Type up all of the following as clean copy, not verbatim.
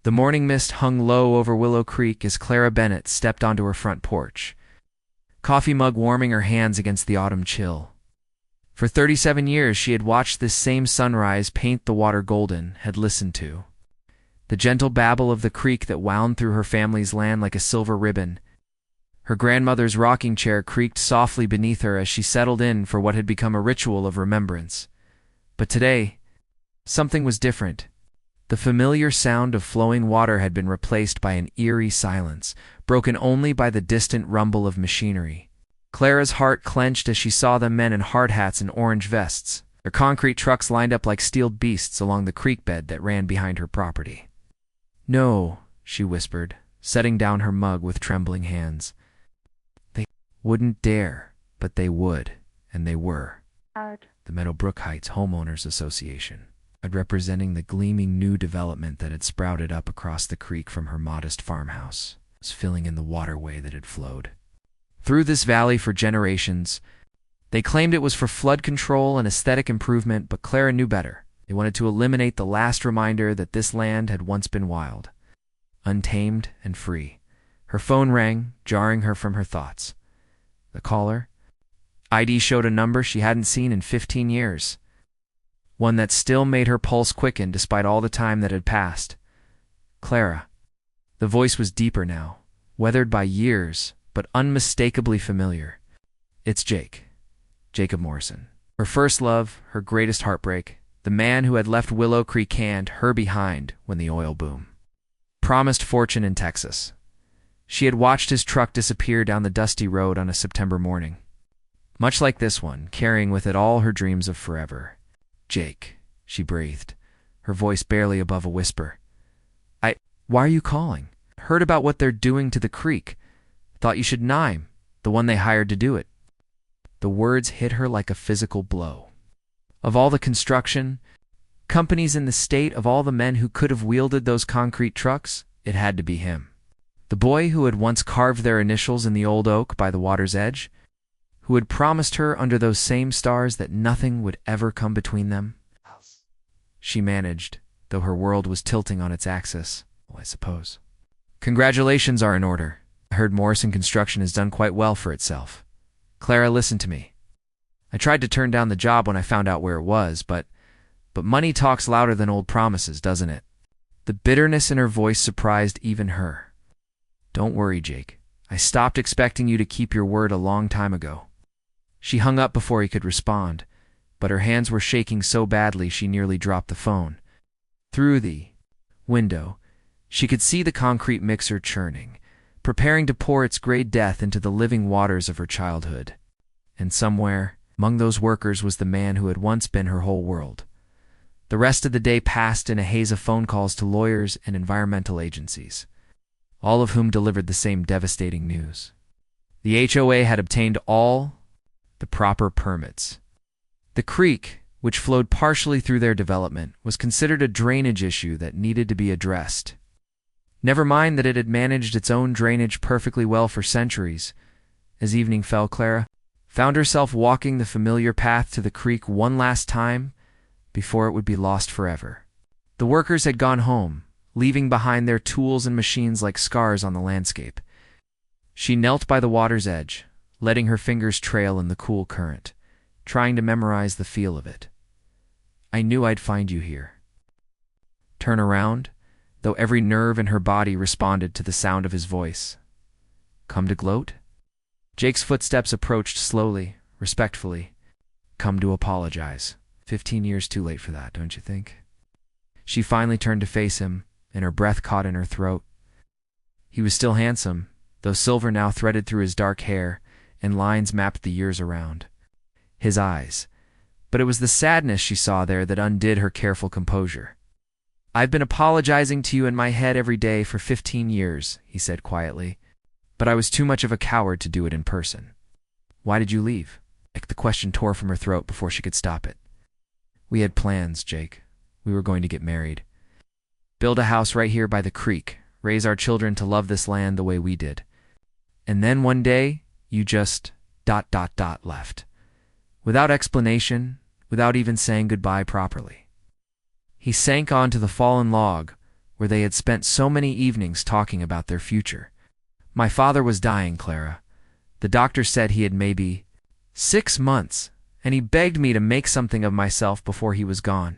The morning mist hung low over Willow Creek as Clara Bennett stepped onto her front porch, coffee mug warming her hands against the autumn chill. For 37 years she had watched this same sunrise paint the water golden, had listened to the gentle babble of the creek that wound through her family's land like a silver ribbon. Her grandmother's rocking chair creaked softly beneath her as she settled in for what had become a ritual of remembrance. But today, something was different. The familiar sound of flowing water had been replaced by an eerie silence, broken only by the distant rumble of machinery. Clara's heart clenched as she saw the men in hard hats and orange vests, their concrete trucks lined up like steeled beasts along the creek bed that ran behind her property. "No," she whispered, setting down her mug with trembling hands. "They wouldn't dare, but they would, and they were." The Meadowbrook Heights Homeowners Association, representing the gleaming new development that had sprouted up across the creek from her modest farmhouse, was filling in the waterway that had flowed through this valley for generations. They claimed it was for flood control and aesthetic improvement, but Clara knew better. They wanted to eliminate the last reminder that this land had once been wild, untamed and free. Her phone rang, jarring her from her thoughts. The caller ID showed a number she hadn't seen in 15 years. One that still made her pulse quicken despite all the time that had passed. "Clara." The voice was deeper now, weathered by years, but unmistakably familiar. "It's Jake. Jacob Morrison." Her first love, her greatest heartbreak, the man who had left Willow Creek and her behind when the oil boom promised fortune in Texas. She had watched his truck disappear down the dusty road on a September morning, much like this one, carrying with it all her dreams of forever. "Jake," she breathed, her voice barely above a whisper. Why are you calling? Heard about what they're doing to the creek. Thought you should name the one they hired to do it." The words hit her like a physical blow. Of all the construction companies in the state, of all the men who could have wielded those concrete trucks, it had to be him. The boy who had once carved their initials in the old oak by the water's edge, who had promised her under those same stars that nothing would ever come between them. She managed, though her world was tilting on its axis. "Well, I suppose. Congratulations are in order. I heard Morrison Construction has done quite well for itself. Clara, listen to me. I tried to turn down the job when I found out where it was, but money talks louder than old promises, doesn't it?" The bitterness in her voice surprised even her. "Don't worry, Jake. I stopped expecting you to keep your word a long time ago." She hung up before he could respond, but her hands were shaking so badly she nearly dropped the phone. Through the window, she could see the concrete mixer churning, preparing to pour its gray death into the living waters of her childhood. And somewhere among those workers was the man who had once been her whole world. The rest of the day passed in a haze of phone calls to lawyers and environmental agencies, all of whom delivered the same devastating news. The HOA had obtained all the proper permits. The creek, which flowed partially through their development, was considered a drainage issue that needed to be addressed. Never mind that it had managed its own drainage perfectly well for centuries. As evening fell, Clara found herself walking the familiar path to the creek one last time before it would be lost forever. The workers had gone home, leaving behind their tools and machines like scars on the landscape. She knelt by the water's edge, letting her fingers trail in the cool current, trying to memorize the feel of it. "I knew I'd find you here." Turn around, though every nerve in her body responded to the sound of his voice. "Come to gloat?" Jake's footsteps approached slowly, respectfully. "Come to apologize. 15 years too late for that, don't you think?" She finally turned to face him, and her breath caught in her throat. He was still handsome, though silver now threaded through his dark hair, and lines mapped the years around his eyes. But it was the sadness she saw there that undid her careful composure. "I've been apologizing to you in my head every day for 15 years, he said quietly, "but I was too much of a coward to do it in person." "Why did you leave?" The question tore from her throat before she could stop it. "We had plans, Jake. We were going to get married. Build a house right here by the creek, raise our children to love this land the way we did. And then one day, you just ... left. Without explanation, without even saying goodbye properly." He sank onto the fallen log, where they had spent so many evenings talking about their future. My father was dying, Clara. The doctor said he had maybe 6 months, and he begged me to make something of myself before he was gone.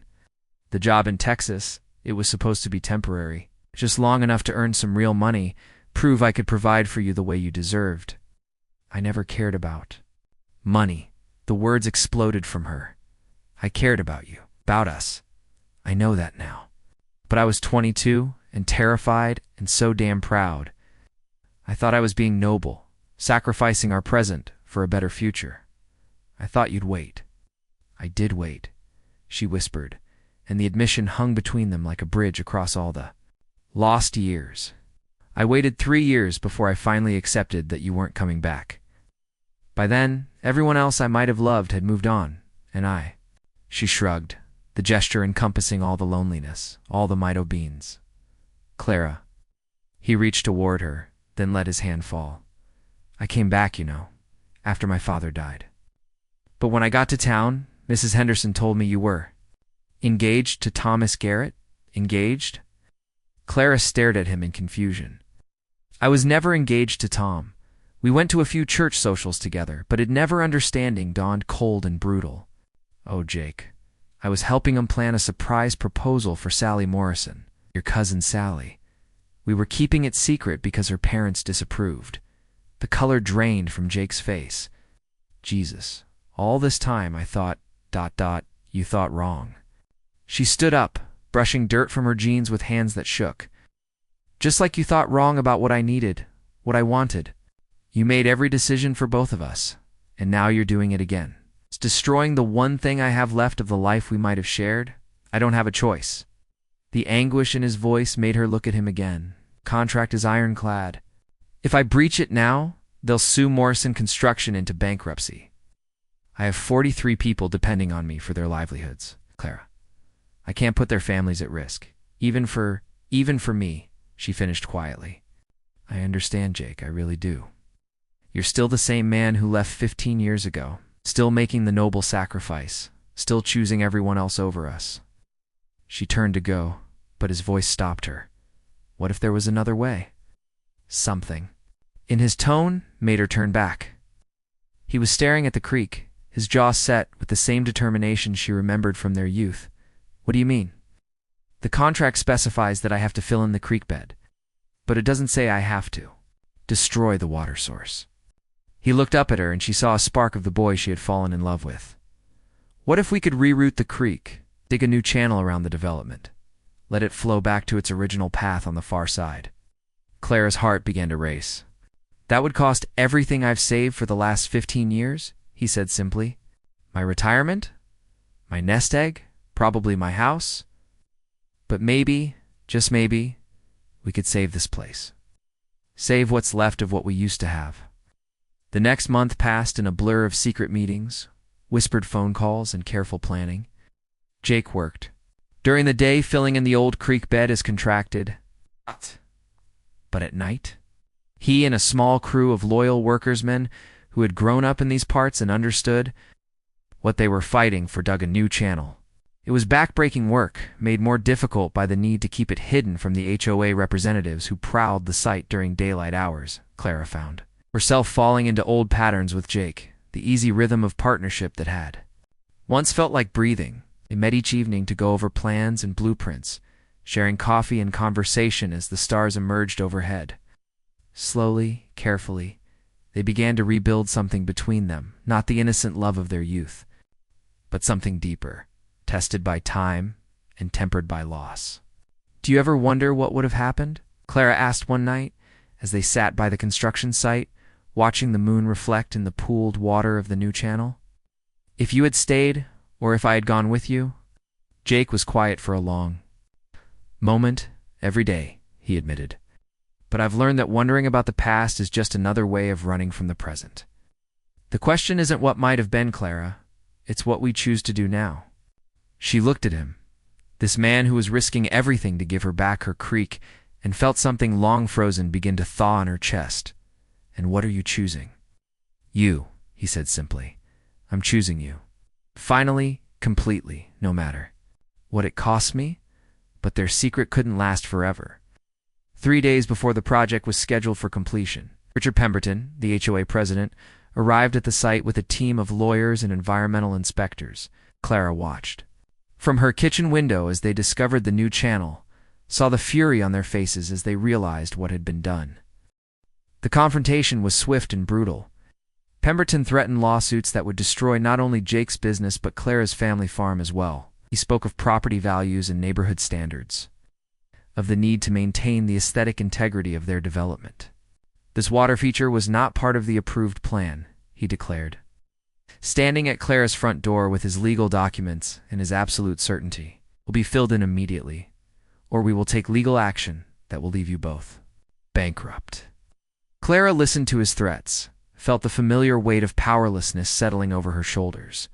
The job in Texas, it was supposed to be temporary, just long enough to earn some real money, prove I could provide for you the way you deserved. I never cared about money. The words exploded from her. I cared about you, about us. I know that now. But I was 22 and terrified and so damn proud. I thought I was being noble, sacrificing our present for a better future. I thought you'd wait. I did wait, she whispered, and the admission hung between them like a bridge across all the lost years. I waited 3 years before I finally accepted that you weren't coming back. By then, everyone else I might have loved had moved on, and I. She shrugged, the gesture encompassing all the loneliness, all the mito beans. Clara. He reached toward her, then let his hand fall. I came back, you know, after my father died. But when I got to town, Mrs. Henderson told me you were engaged to Thomas Garrett? Engaged? Clara stared at him in confusion. I was never engaged to Tom. We went to a few church socials together, but it never understanding dawned cold and brutal. Oh, Jake. I was helping him plan a surprise proposal for Sally Morrison, your cousin Sally. We were keeping it secret because her parents disapproved. The color drained from Jake's face. Jesus, all this time I thought, ... you thought wrong. She stood up, brushing dirt from her jeans with hands that shook. Just like you thought wrong about what I needed, what I wanted. You made every decision for both of us, and now you're doing it again. It's destroying the one thing I have left of the life we might have shared. I don't have a choice. The anguish in his voice made her look at him again. Contract is ironclad. If I breach it now, they'll sue Morrison Construction into bankruptcy. I have 43 people depending on me for their livelihoods, Clara. I can't put their families at risk. Even for me, she finished quietly. I understand, Jake, I really do. You're still the same man who left 15 years ago, still making the noble sacrifice, still choosing everyone else over us. She turned to go, but his voice stopped her. What if there was another way? Something in his tone made her turn back. He was staring at the creek, his jaw set with the same determination she remembered from their youth. What do you mean? The contract specifies that I have to fill in the creek bed, but it doesn't say I have to. Destroy the water source. He looked up at her and she saw a spark of the boy she had fallen in love with. What if we could reroute the creek, dig a new channel around the development, let it flow back to its original path on the far side? Clara's heart began to race. That would cost everything I've saved for the last 15 years, he said simply. My retirement? My nest egg? Probably my house? But maybe, just maybe, we could save this place. Save what's left of what we used to have. The next month passed in a blur of secret meetings, whispered phone calls, and careful planning. Jake worked. During the day, filling in the old creek bed as contracted. But at night, he and a small crew of loyal workersmen who had grown up in these parts and understood what they were fighting for dug a new channel. It was backbreaking work, made more difficult by the need to keep it hidden from the HOA representatives who prowled the site during daylight hours, Clara found herself falling into old patterns with Jake, the easy rhythm of partnership that had once felt like breathing. They met each evening to go over plans and blueprints, sharing coffee and conversation as the stars emerged overhead. Slowly, carefully, they began to rebuild something between them, not the innocent love of their youth, but something deeper, tested by time and tempered by loss. Do you ever wonder what would have happened? Clara asked one night, as they sat by the construction site, watching the moon reflect in the pooled water of the new channel. If you had stayed, or if I had gone with you? Jake was quiet for a long moment, every day, he admitted. But I've learned that wondering about the past is just another way of running from the present. The question isn't what might have been, Clara. It's what we choose to do now. She looked at him, this man who was risking everything to give her back her creek, and felt something long frozen begin to thaw in her chest. And what are you choosing? You, he said simply. I'm choosing you. Finally, completely, no matter what it costs me, but their secret couldn't last forever. 3 days before the project was scheduled for completion, Richard Pemberton, the HOA president, arrived at the site with a team of lawyers and environmental inspectors. Clara watched from her kitchen window as they discovered the new channel, saw the fury on their faces as they realized what had been done. The confrontation was swift and brutal. Pemberton threatened lawsuits that would destroy not only Jake's business but Clara's family farm as well. He spoke of property values and neighborhood standards, of the need to maintain the aesthetic integrity of their development. This water feature was not part of the approved plan, he declared, standing at Clara's front door with his legal documents and his absolute certainty. Will be filled in immediately, or we will take legal action that will leave you both bankrupt. Clara listened to his threats, felt the familiar weight of powerlessness settling over her shoulders.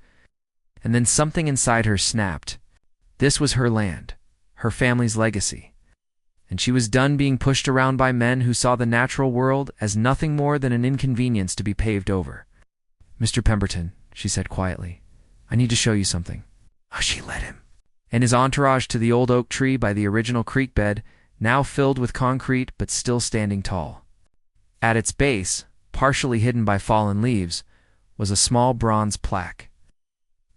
And then something inside her snapped. This was her land, her family's legacy. And she was done being pushed around by men who saw the natural world as nothing more than an inconvenience to be paved over. "Mr. Pemberton," she said quietly, "I need to show you something." She led him and his entourage to the old oak tree by the original creek bed, now filled with concrete but still standing tall. At its base, partially hidden by fallen leaves, was a small bronze plaque.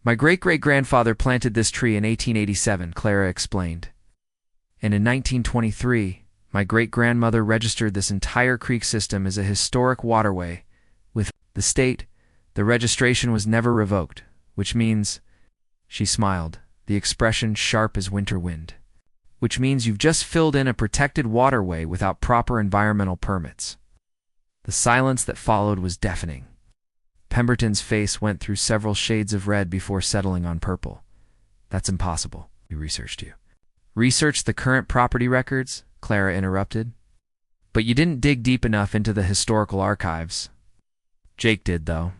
"My great-great-grandfather planted this tree in 1887, Clara explained. And in 1923, my great-grandmother registered this entire creek system as a historic waterway. With the state, the registration was never revoked, which means," she smiled, the expression sharp as winter wind, "which means you've just filled in a protected waterway without proper environmental permits." The silence that followed was deafening. Pemberton's face went through several shades of red before settling on purple. "That's impossible. We researched you." "Researched the current property records?" Clara interrupted. "But you didn't dig deep enough into the historical archives." "Jake did, though.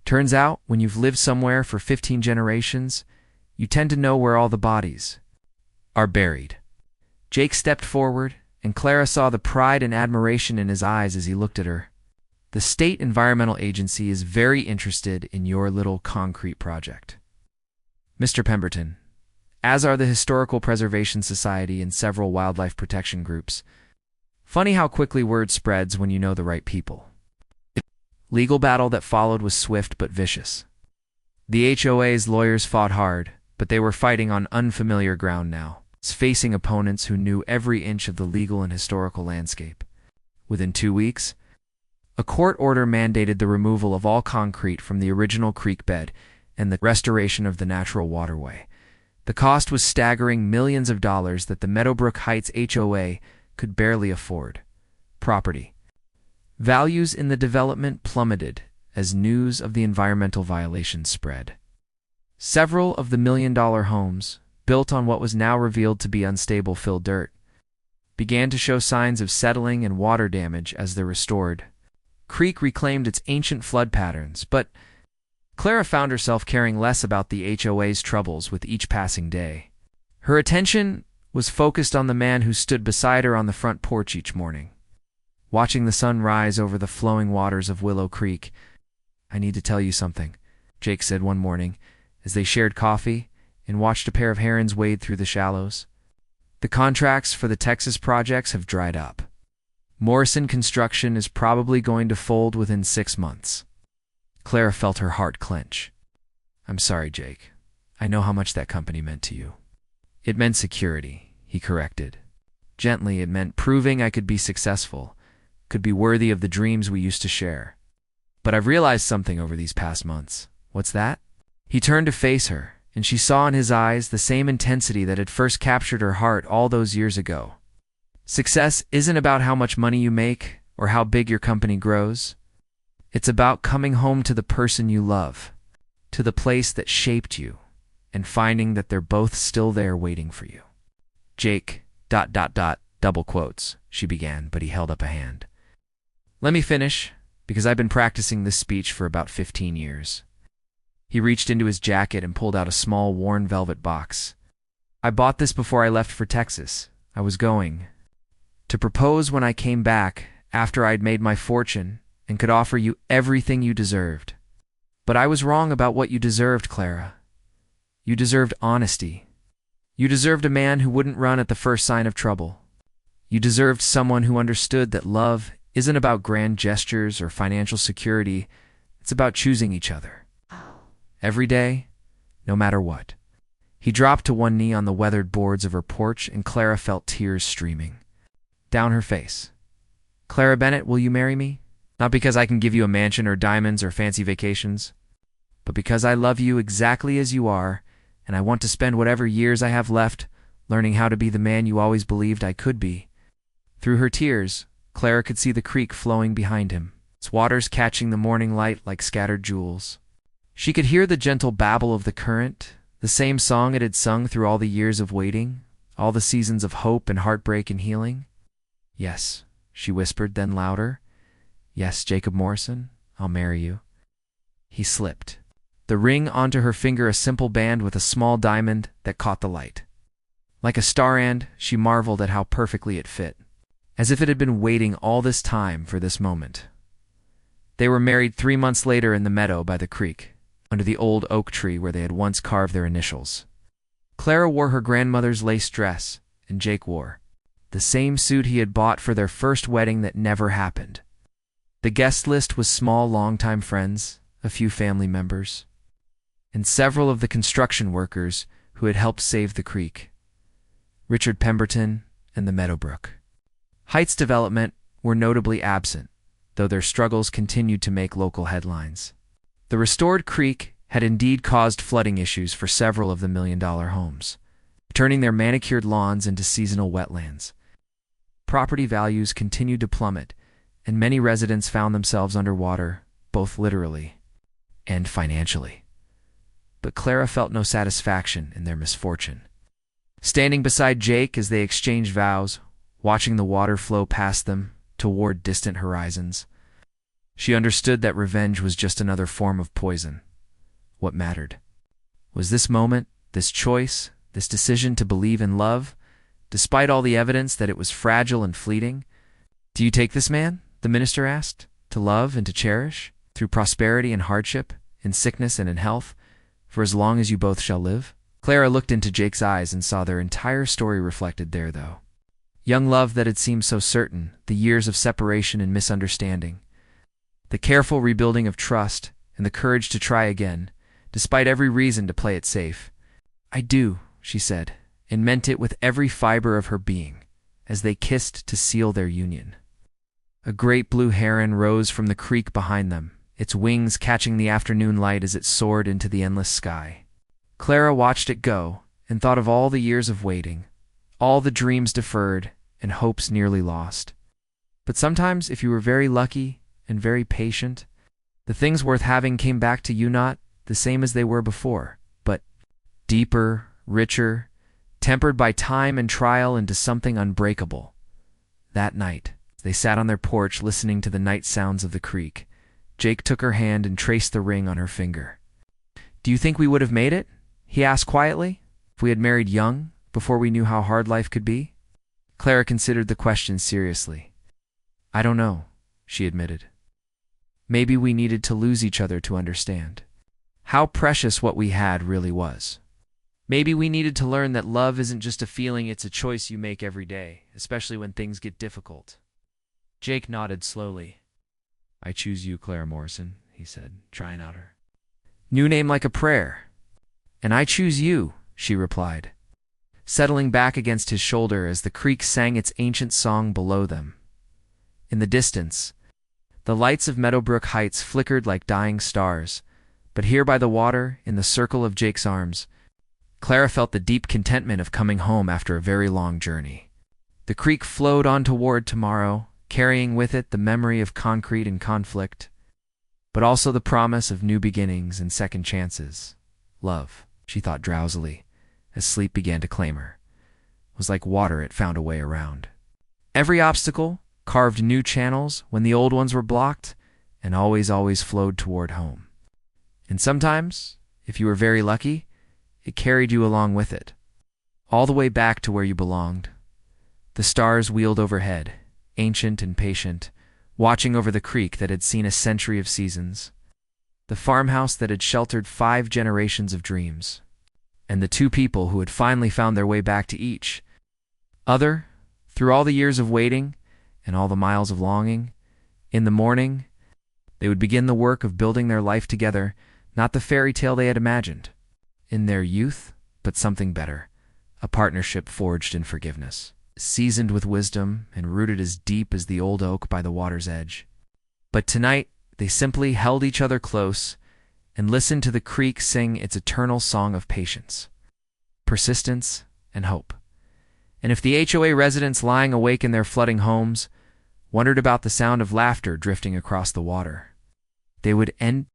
Turns out, when you've lived somewhere for 15 generations, you tend to know where all the bodies are buried." Jake stepped forward, and Clara saw the pride and admiration in his eyes as he looked at her. "The State Environmental Agency is very interested in your little concrete project, Mr. Pemberton, as are the Historical Preservation Society and several wildlife protection groups. Funny how quickly word spreads when you know the right people." The legal battle that followed was swift but vicious. The HOA's lawyers fought hard, but they were fighting on unfamiliar ground now, facing opponents who knew every inch of the legal and historical landscape. Within 2 weeks, a court order mandated the removal of all concrete from the original creek bed and the restoration of the natural waterway. The cost was staggering millions of dollars that the Meadowbrook Heights HOA could barely afford. Property values in the development plummeted as news of the environmental violations spread. Several of the million-dollar homes, built on what was now revealed to be unstable fill dirt, began to show signs of settling and water damage as they're restored. Creek reclaimed its ancient flood patterns, but Clara found herself caring less about the HOA's troubles with each passing day. Her attention was focused on the man who stood beside her on the front porch each morning, watching the sun rise over the flowing waters of Willow Creek. "I need to tell you something," Jake said one morning, as they shared coffee and watched a pair of herons wade through the shallows. "The contracts for the Texas projects have dried up. Morrison Construction is probably going to fold within 6 months. Clara felt her heart clench. "I'm sorry, Jake. I know how much that company meant to you." "It meant security," he corrected. Gently, it meant proving I could be successful, could be worthy of the dreams we used to share. "But I've realized something over these past months." "What's that?" He turned to face her, and she saw in his eyes the same intensity that had first captured her heart all those years ago. "Success isn't about how much money you make or how big your company grows. It's about coming home to the person you love, to the place that shaped you, and finding that they're both still there waiting for you." "Jake, ... double quotes," she began, but he held up a hand. "Let me finish, because I've been practicing this speech for about 15 years. He reached into his jacket and pulled out a small, worn velvet box. "I bought this before I left for Texas. I was going to propose when I came back, after I'd made my fortune and could offer you everything you deserved. But I was wrong about what you deserved, Clara. You deserved honesty. You deserved a man who wouldn't run at the first sign of trouble. You deserved someone who understood that love isn't about grand gestures or financial security. It's about choosing each other. Every day, no matter what. He dropped to one knee on the weathered boards of her porch, and Clara felt tears streaming down her face. Clara Bennett, will you marry me? Not because I can give you a mansion or diamonds or fancy vacations, but because I love you exactly as you are, and I want to spend whatever years I have left learning how to be the man you always believed I could be. Through her tears, Clara could see the creek flowing behind him, its waters catching the morning light like scattered jewels. She could hear the gentle babble of the current, the same song it had sung through all the years of waiting, all the seasons of hope and heartbreak and healing. Yes, she whispered, then louder. Yes, Jacob Morrison, I'll marry you. He slipped the ring onto her finger, a simple band with a small diamond that caught the light. Like a star-and, she marveled at how perfectly it fit, as if it had been waiting all this time for this moment. They were married 3 months later in the meadow by the creek, under the old oak tree where they had once carved their initials. Clara wore her grandmother's lace dress, and Jake wore the same suit he had bought for their first wedding that never happened. The guest list was small longtime friends, a few family members, and several of the construction workers who had helped save the creek. Richard Pemberton and the Meadowbrook Heights development were notably absent, though their struggles continued to make local headlines. The restored creek had indeed caused flooding issues for several of the million-dollar homes, turning their manicured lawns into seasonal wetlands. Property values continued to plummet, and many residents found themselves underwater, both literally and financially. But Clara felt no satisfaction in their misfortune. Standing beside Jake as they exchanged vows, watching the water flow past them toward distant horizons, she understood that revenge was just another form of poison. What mattered was this moment, this choice, this decision to believe in love, despite all the evidence that it was fragile and fleeting. Do you take this man, the minister asked, to love and to cherish, through prosperity and hardship, in sickness and in health, for as long as you both shall live? Clara looked into Jake's eyes and saw their entire story reflected there, though. Young love that had seemed so certain, the years of separation and misunderstanding, the careful rebuilding of trust, and the courage to try again, despite every reason to play it safe. I do, she said, and meant it with every fiber of her being, as they kissed to seal their union. A great blue heron rose from the creek behind them, its wings catching the afternoon light as it soared into the endless sky. Clara watched it go and thought of all the years of waiting, all the dreams deferred and hopes nearly lost. But sometimes, if you were very lucky and very patient, the things worth having came back to you not the same as they were before, but deeper, richer, tempered by time and trial into something unbreakable. That night, they sat on their porch listening to the night sounds of the creek. Jake took her hand and traced the ring on her finger. Do you think we would have made it? He asked quietly. If we had married young, before we knew how hard life could be? Clara considered the question seriously. I don't know, she admitted. Maybe we needed to lose each other to understand how precious what we had really was. Maybe we needed to learn that love isn't just a feeling, it's a choice you make every day, especially when things get difficult. Jake nodded slowly. I choose you, Clara Morrison, he said, trying out her new name like a prayer. And I choose you, she replied, settling back against his shoulder as the creek sang its ancient song below them. In the distance, the lights of Meadowbrook Heights flickered like dying stars, but here by the water, in the circle of Jake's arms, Clara felt the deep contentment of coming home after a very long journey. The creek flowed on toward tomorrow, carrying with it the memory of concrete and conflict, but also the promise of new beginnings and second chances. Love, she thought drowsily, as sleep began to claim her, was like water it found a way around. Every obstacle carved new channels when the old ones were blocked, and always flowed toward home. And sometimes, if you were very lucky, it carried you along with it, all the way back to where you belonged. The stars wheeled overhead, ancient and patient, watching over the creek that had seen a century of seasons, the farmhouse that had sheltered 5 generations of dreams. and the two people who had finally found their way back to each other through all the years of waiting and all the miles of longing. In the morning, they would begin the work of building their life together, not the fairy tale they had imagined in their youth, but something better, a partnership forged in forgiveness, seasoned with wisdom and rooted as deep as the old oak by the water's edge. But tonight, they simply held each other close and listened to the creek sing its eternal song of patience, persistence, and hope. And if the HOA residents lying awake in their flooding homes wondered about the sound of laughter drifting across the water, they would end